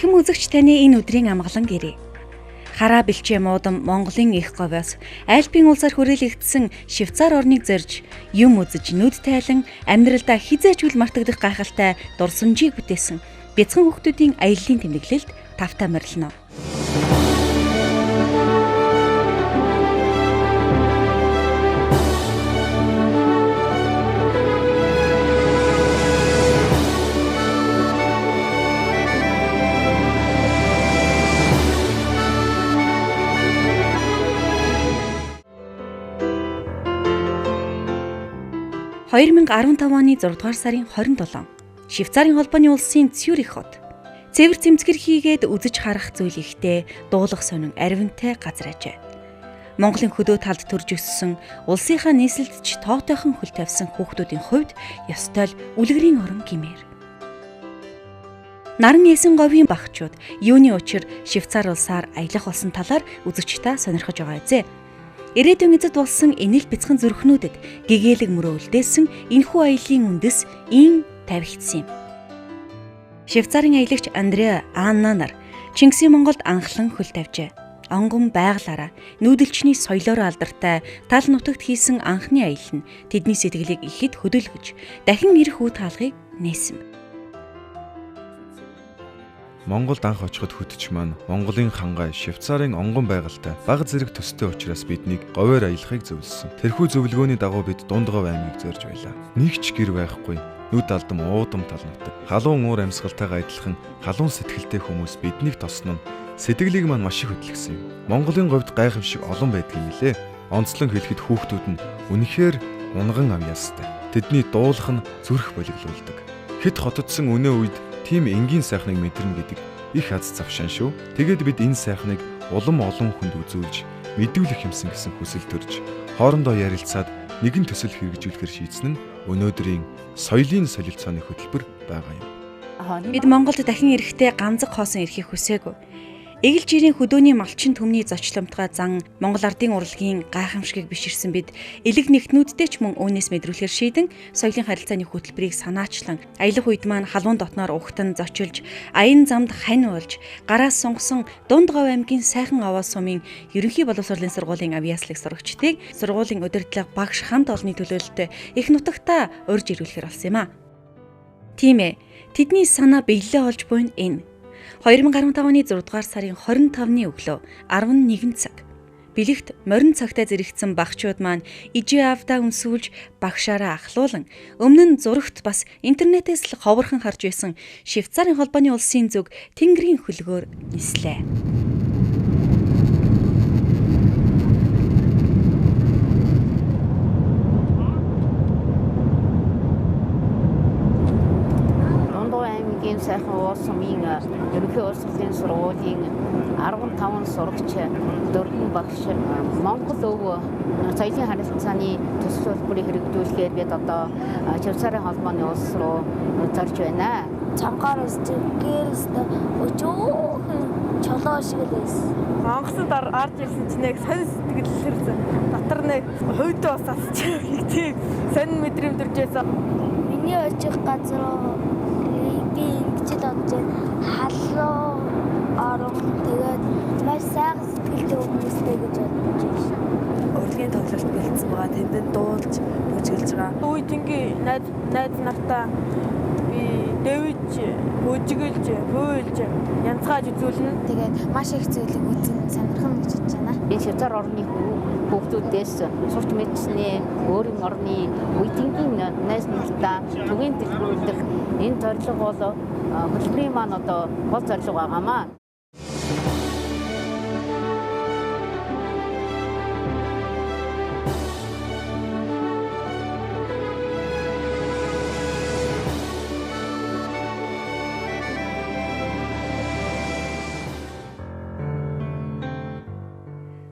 Архим үзэгч таны энэ өдрийн амгалан гэрээ. Хараа бэлчээ муудам Монголын их говьоос Альпийн улсаар хүрээлэгдсэн Швейцар орныг зорж юм үзэж нүд тайлан амьдралдаа хизээч үл мартагдах гайхалтай дурсамжийг бүтээсэн бяцхан хүүхдүүдийн аяллаа тэмдэглэлд тавтай морилно. (2015 оны 6 дугаар сарын 27) Швейцарын холбооны улсын Цюрих хот. Цэвэр цэмцгэр хийгээд үзэж харах зүйл ихтэй дуулах сонин аривантай газар ажээ. Монголын хөдөө талд төрж өссөн улсынхаа нийслэлдч тоотойхон хөл тавьсан хүүхдүүдийн хувьд ёстой л үлгэрийн орон гэмээр. Наран эсэн говийн багчууд юуны учир Швейцар улсаар аялах болсон талаар үзэгчдээ сонирхож байгаа эзэ. Ирээдүйн эзэд болсон энэл бяцхан зүрхнүүдэд гэгээлэг мөрөө үлдээсэн энэхүү аяллаа үндэс ийм тавигдсан юм. Швейцарын аялагч Андреа Анна нар Чингисийн Монголд анхлан хөл тавьжээ. Онгон байгалаараа нүүдэлчний соёлоор алдартай тал нутагт хийсэн анхны аялал нь тэдний сэтгэлийг ихэд хөдөлгөж дахин ирэх үе таалгыг нээсэн. Монголд анх очиход хөтөч маань Монголын хангай Швейцарын онгон байгальтай бага зэрэг төстэй учраас биднийг говьор аялахыг зөвлөсөн. Тэрхүү зөвлөгөөний дагуу бид Дундгов аймгийг зорж байлаа. Нэг ч гэр байхгүй, нүд алдам уудам тал нутаг. Халуун уур амьсгалтайгаа адилхан халуун сэтгэлтэй хүмүүс биднийг тосно нь сэтгэлийг маань маш их хөдөлгсөн юм. Монголын говьд гайхамшиг олон байдаг юм лээ. Онцлон хэлэхэд хүүхдүүд нь үнэхээр унган авьяастай. Тэдний дуулах нь зүрх болиглуулдаг. Хэд хотодсон өнөө үед тийм энгийн сайхныг мэдэрнэ гэдэг их аз завшаан шүү. Тэгээд бид энэ сайхныг улам олон хүнд үзүүлж мэдүүлэх юмсан гэсэн хүсэл төрж хоорондоо ярилцаад нэгэн төсөл хэрэгжүүлэхээр шийдсэн нь өнөөдрийн соёлын солилцооны хөтөлбөр байгаа юм. Бид Монголд дахин ирэхдээ ганцэг хоосон ирэхийг хүсээгүй. Эгэл жирийн хөдөөний малчин төмний зочломтгой зан Монгол ардын урлагийн гайхамшигыг биширсэн бид элэг нэгтнүүдтэй ч мөн үүнээс мэдрүүлэхээр шийдэн соёлын харилцааны хөтөлбөрийг санаачлан аялах үед маань халуун дотноор угтан зочилж аян замд хань уулж гараас сунгасан Дундгов аймгийн сайхан аваа сумын ерөнхий боловсролын сургуулийн авьяаслыг сурагчдыг сургуулийн удирдлага багш хамт олонний төлөөлөлтөд их нутагтаа урьж ирүүлэхээр болсон юм а. Тийм ээ, тэдний санаа биелэлээ олж буйн энэ 2015 оны 6 дугаар сарын 25-ны өглөө 11 цаг. Бэлэгт морин цагтаа зэрэгцсэн багчууд маань ижээ авдаа өмсүүлж багшаараа ахлуулан өмнө нь зурагт бас интернетээс л ховорхон харж байсан Швейцарын холбооны улсын зүг тэнгэрийн хөлгөөр нислээ. Сайхан уус сумын ерөнхий боловсролын сургуулийн 15 сурагч, 4 багш Монгол өв соёлын харилцааны төсөл хөтөлбөрийг хэрэгжүүлэхээр бид одоо Швейцарын холбооны улс руу зорж байна. Чангаар өсч гэрээсээ өчөөхөн чолоо шиг л байсан. Монгосд орж ирсэн чинь яг сонь сэтгэлээр дотор нэг хойдоо усаас тийм сонь мэдрэмж төржсэн. Миний очих газар би ингэж бодож халуу орон тэгээд маш сайхан сэтгэлтэй хүмүүстэй гэж бодож байна. Урлагийн тоглолт бэлдсэн байгаа. Тэнд дуулж, бүжгэлж байгаа. Үеийнгийн найз нартаа би дэвж, бүжгэлж, хуйлж, янзгааж үзүүлнэ. Тэгээд маш их зүйлийг үзэн сонирхно гэж бодож байна. Энэ Швейцар орны хүүхдүүдээс сурч мэдсэний өөрийн орны үеийнгийн найз нартаа түгээн дэлгэрүүлэх энэ зорилго бол хөтөлбөрийн маань одоо гол зорилго байгаамаа.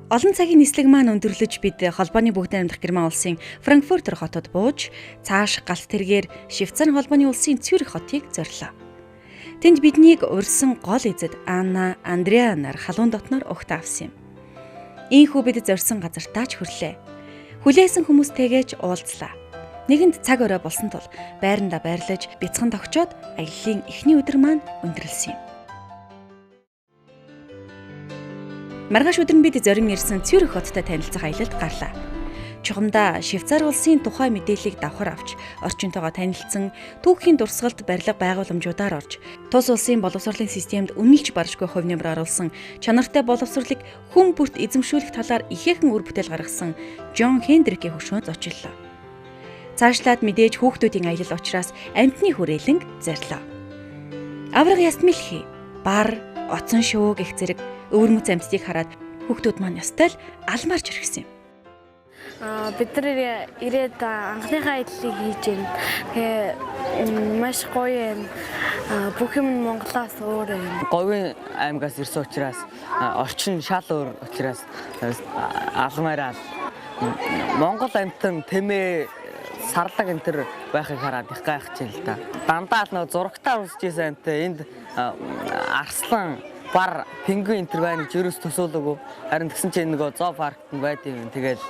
Олон цагийн нислэг маань өндөрлөж бид холбооны бүгдийн амьдрах герман улсын Франкфуртер хотод бууж цааш галт тэргээр Швейцарын холбооны улсын Цюрих хотыг зорилоо. Тэнд биднийг урьсан гол эзэд Анна, Андреа нар халуун дотноор угт авсан юм. Ийхүү бид зорьсон газартаа ч хүрлээ. Хүлээсэн хүмүүстэйгээ ч уулзлаа. Нэгэнд цаг орой болсон тул байранда байрлаж бяцхан тогчоод аяллаа эхний өдөр маань өндөрлсөн юм. Маргааш өдөр нь бид зорин ирсэн Цюрих хоттой танилцах аялалд гарлаа. Чухамдаа Швейцар улсын тухай мэдээллийг давхар авч, орчинтойгоо танилцсан, түүхийн дурсгалд барилга байгууламжуудаар орж, тус улсын боловсролын системд үнэлж баршгүй хувь нэмэр оруулсан, чанартай боловсролыг хүн бүрт эзэмшүүлэх талаар ихээхэн үр бүтээл гаргасан Жон Хендрикийн хөшөөнд зочлоо. Цаашлаад мэдээж хүүхдүүдийн аялал учраас амьтны хүрээлэнг зарилаа. Авраг ястмилхи, бар, оцон шөө гэх зэрэг өвөрмөц амьтдыг хараад хүүхдүүд маань ястай л алмаарч ирсэн юм. Бид нар ирээд анхныхаа аяллыг хийж байна. Тэгээ маш гоё юм. Бүх юм Монголоос өөр юм. Говийн аймгаас ирсэн учраас орчин шал өөр учраас алмаараа Монгол амьтан тэмээ сарлаг энэ төр байхыг хараад их гайхаж байна л да. Дандаа л нэг зурагтаар үзэж байсан амтай энд арслан бар пингвин энэ төр байна гэж ерөөс төсөөлөөгүй. Харин тэгсэн чинь нөгөө зоо паркт нь байд юм. Тэгээд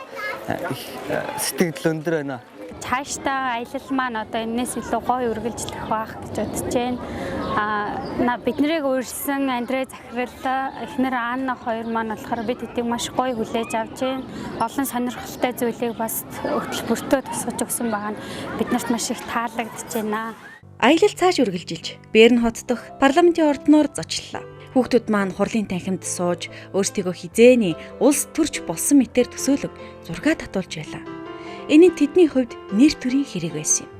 их сэтгэл өндөр байна. Цаашдаа аялал маань одоо энэс илүү гоё үргэлжлэх байх гэж бодож байна. Бид нарыг урьдсан Андрей захирал эхнэр Анна хоёр маань болохоор бид хэдийг маш гоё хүлээж авч байна. Олон сонирхолтой зүйлийг бас хөтөлбөртөө тусгаж өгсөн байгаа нь биднэрт маш их таалагдж байна. Аялал цааш үргэлжилж, Берн хот дахь парламентын ордноор зочлоо. Хүүхдүүд маань хурлын танхимд сууж, өөрсдийгөө хизээний улс төрч болсон мэтээр төсөөлөв, зураг татуулж байлаа. Энэ нь тэдний хувьд нэр төрийн хэрэг байсан юм.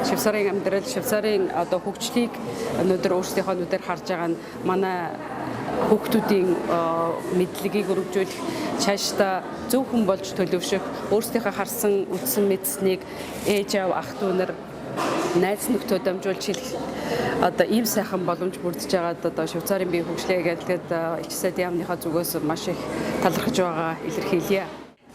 Швейцарын амьдрал, Швейцарын одоо хөгжлийг өнөөдөр өөрсдийнхөө нүдээр харж байгаа нь манай хүүхдүүдийн мэдлэгийг өргөжүүлэх, цаашдаа зөв хүн болж төлөвшөх, өөрсдийнхөө харсан, үзсэн мэдсэнийг ээж аав ах дүү нар найз нөхдөд дамжуулж хэлэх одоо ийм сайхан боломж бүрдэж байгаад одоо Швейцарын бие хөгжлөө гэдгээд ичсэд яамныхаа зүгээс маш их талархаж байгаа илэрхийлье.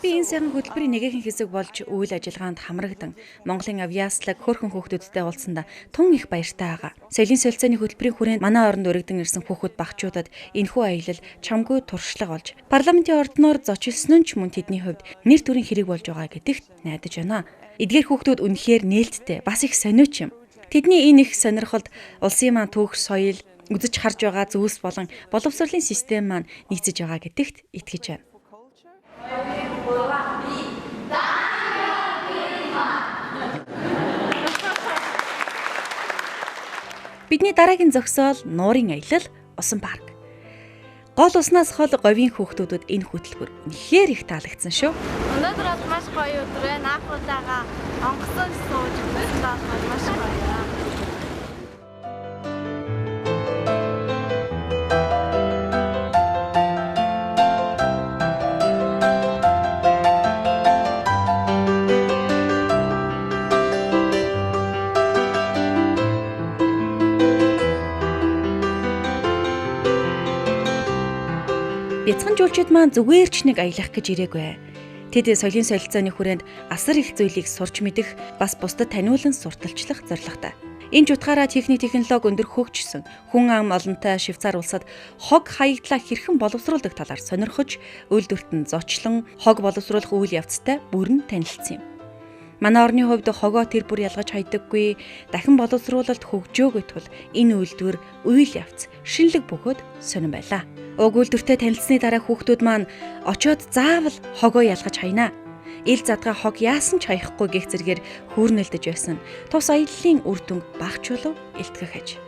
Би энэ сайхан хөтөлбөрийн нэгэн хэсэг болж үйл ажиллагаанд хамрагдан Монголын авьяаслаг хөөрхөн хүүхдүүдтэй уулзсандаа тун их баяртай байгаа. Соёлын солилцооны хөтөлбөрийн хүрээнд манай оронд өргөдөн ирсэн хүүхэд багчуудад энэхүү аялал чамгүй туршлага болж парламентын ордноор зочилсон нь ч мөн тэдний хувьд нэр төрийн хэрэг болж байгаа гэдэгт найдаж байна. Эдгээр хүүхдүүд үнэхээр нээлттэй, бас их сониуч юм. Тэдний энэ их сонирхолд улсын маань түүх соёл, үзэж харж байгаа зүйлс болон боловсролын систем маань нийцэж байгаа гэдэгт итгэж байна. Бидний дараагийн зогсоол нуурын аялал усан парк. Гол уснаас хол говийн хүүхдүүдэд энэ хөтөлбөр үнэхээр их таалагдсан шүү. Өнөөдөр бол маш гоё өдөр байна. Анхудаага онгоцон сууж үзлээ маш гоё. Бяцхан жуулчид маань зүгээр ч нэг аялах гэж ирээгүй. Тэд соёлын солилцооны хүрээнд асар их зүйлийг сурч мэдэх, бас бусдад таниулан сурталчлах зорилготой. Энэ ч утгаараа техник технологи өндөр хөгжсөн хүн ам олонтой Швейцар улсад хог хаягдлаа хэрхэн боловсруулах талаар сонирхож, үйлдвэрт нь зочлон хог боловсруулах үйл явцтай бүрэн танилцсан юм. Манай орны хувьд хогоо тэр бүр ялгаж хайдаггүй, дахин боловсруулалт хөгжөөгүй тул энэ үйлдвэр үйл явц шинэлэг бөгөөд сонирн байлаа. Уг үйлдвэртэй танилцсны дараа хүүхдүүд маань очоод заавал хогоо ялгаж хайнаа. Ил задгаа хог яасан ч хаяхгүй гэх зэргээр хүүрнэлдэж байсан. Тус аяллаа үр дүнг багч болов илтгэх аж.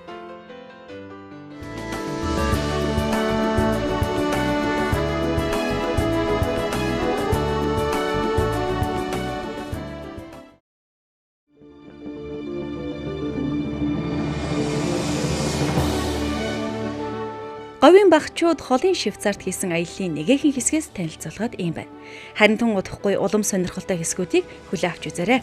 Говийн багчууд холын Швейцарт хийсэн аяллаа нэгэхэн хэсгээс танилцуулгаад ийм байна. Харин тун удахгүй улам сонирхолтой хэсгүүдийг хүлээн авч үзээрэй.